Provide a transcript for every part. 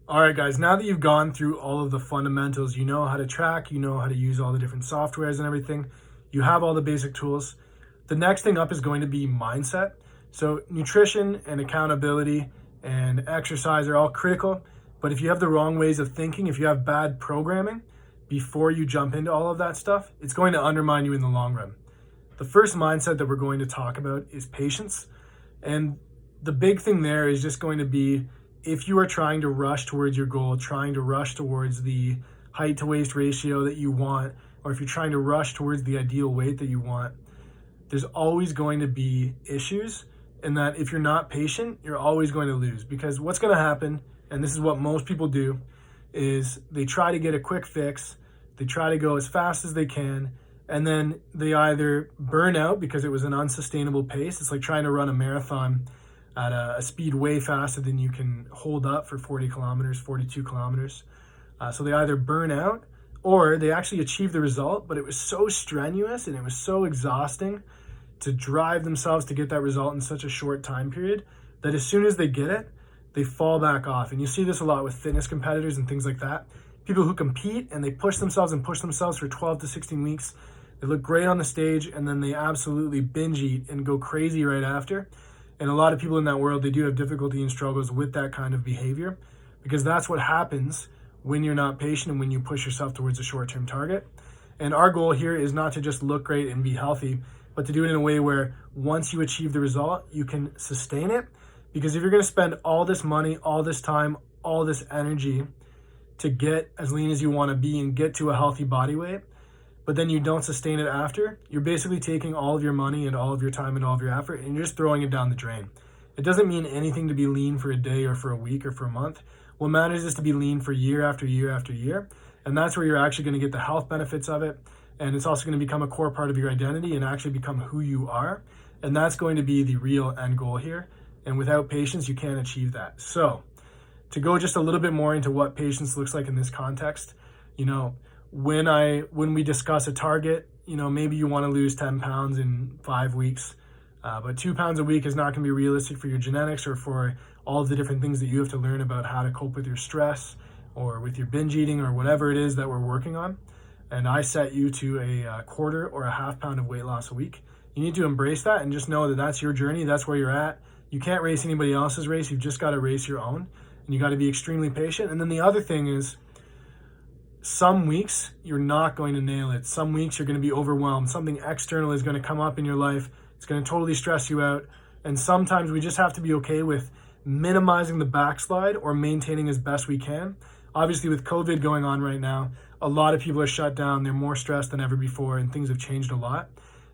All right, guys, now that you've gone through all of the fundamentals, you know how to track, you know how to use all the different softwares and everything, you have all the basic tools. The next thing up is going to be mindset. So, nutrition and accountability and exercise are all critical. But if you have the wrong ways of thinking, if you have bad programming before you jump into all of that stuff, it's going to undermine you in the long run. The first mindset that we're going to talk about is patience. And the big thing there is just going to be if you are trying to rush towards your goal, trying to rush towards the height to waist ratio that you want, or if you're trying to rush towards the ideal weight that you want, there's always going to be issues. And that if you're not patient, you're always going to lose. Because what's going to happen, and this is what most people do, is they try to get a quick fix, they try to go as fast as they can, and then they either burn out because it was an unsustainable pace. It's like trying to run a marathon at a speed way faster than you can hold up for 40 kilometers, 42 kilometers. So they either burn out or they actually achieve the result, but it was so strenuous and it was so exhausting to drive themselves to get that result in such a short time period that as soon as they get it, they fall back off. And you see this a lot with fitness competitors and things like that. People who compete and they push themselves for 12 to 16 weeks. They look great on the stage and then they absolutely binge eat and go crazy right after. And a lot of people in that world, they do have difficulty and struggles with that kind of behavior because that's what happens when you're not patient and when you push yourself towards a short-term target. And our goal here is not to just look great and be healthy, but to do it in a way where once you achieve the result, you can sustain it. Because if you're going to spend all this money, all this time, all this energy to get as lean as you want to be and get to a healthy body weight, but then you don't sustain it after, you're basically taking all of your money and all of your time and all of your effort and you're just throwing it down the drain. It doesn't mean anything to be lean for a day or for a week or for a month. What matters is to be lean for year after year after year. And that's where you're actually going to get the health benefits of it. And it's also going to become a core part of your identity and actually become who you are. And that's going to be the real end goal here. And without patience, you can't achieve that. So to go just a little bit more into what patience looks like in this context, when we discuss a target, maybe you want to lose 10 pounds in 5 weeks, but 2 pounds a week is not going to be realistic for your genetics or for all of the different things that you have to learn about how to cope with your stress or with your binge eating or whatever it is that we're working on. And I set you to a quarter or a half pound of weight loss a week. You need to embrace that and just know that that's your journey. That's where you're at. You can't race anybody else's race. You've just got to race your own, and you got to be extremely patient. And then the other thing is, some weeks you're not going to nail it. Some weeks you're going to be overwhelmed. Something external is going to come up in your life. It's going to totally stress you out. And sometimes we just have to be okay with minimizing the backslide or maintaining as best we can. Obviously, with COVID going on right now, a lot of people are shut down. They're more stressed than ever before, and things have changed a lot.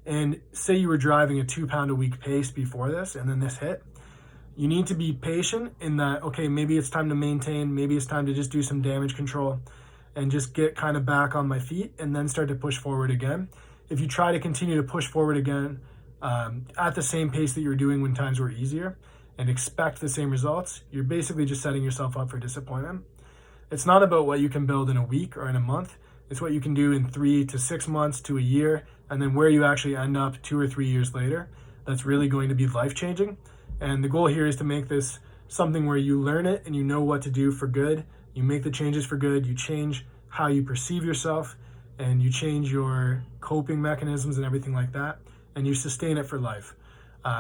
And say you were driving a 2 pound a week pace before this, and then this hit. You need to be patient in that, okay, maybe it's time to maintain. Maybe it's time to just do some damage control and just get kind of back on my feet and then start to push forward again. If you try to continue to push forward again at the same pace that you were doing when times were easier and expect the same results, you're basically just setting yourself up for disappointment. It's not about what you can build in a week or in a month. It's what you can do in 3 to 6 months to a year, and then where you actually end up 2 or 3 years later. That's really going to be life-changing. And the goal here is to make this something where you learn it and you know what to do for good. You make the changes for good, you change how you perceive yourself, and you change your coping mechanisms and everything like that, and you sustain it for life.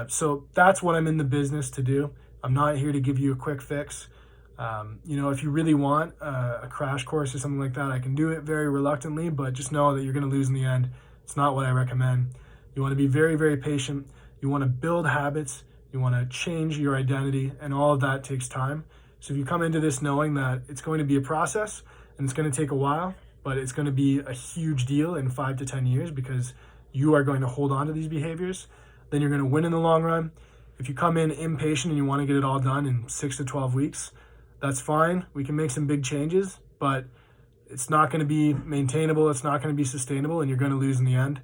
So that's what I'm in the business to do. I'm not here to give you a quick fix. If you really want a crash course or something like that, I can do it very reluctantly, but just know that you're going to lose in the end. It's not what I recommend. You want to be very, very patient. You want to build habits. You want to change your identity, and all of that takes time. So if you come into this knowing that it's going to be a process and it's going to take a while, but it's going to be a huge deal in 5 to 10 years because you are going to hold on to these behaviors, then you're going to win in the long run. If you come in impatient and you want to get it all done in 6 to 12 weeks, that's fine. We can make some big changes, but it's not going to be maintainable. It's not going to be sustainable, and you're going to lose in the end.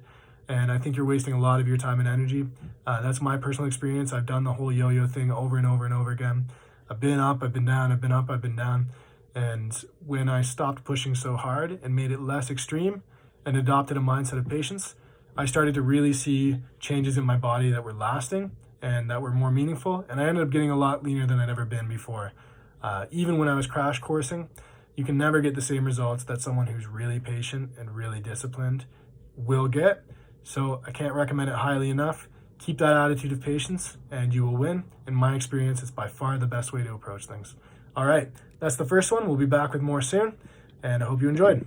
And I think you're wasting a lot of your time and energy. That's my personal experience. I've done the whole yo-yo thing over and over and over again. I've been up, I've been down, I've been up, I've been down. And when I stopped pushing so hard and made it less extreme and adopted a mindset of patience, I started to really see changes in my body that were lasting and that were more meaningful. And I ended up getting a lot leaner than I'd ever been before. Even when I was crash coursing, you can never get the same results that someone who's really patient and really disciplined will get. So I can't recommend it highly enough. Keep that attitude of patience and you will win. In my experience, it's by far the best way to approach things. All right, that's the first one. We'll be back with more soon, and I hope you enjoyed.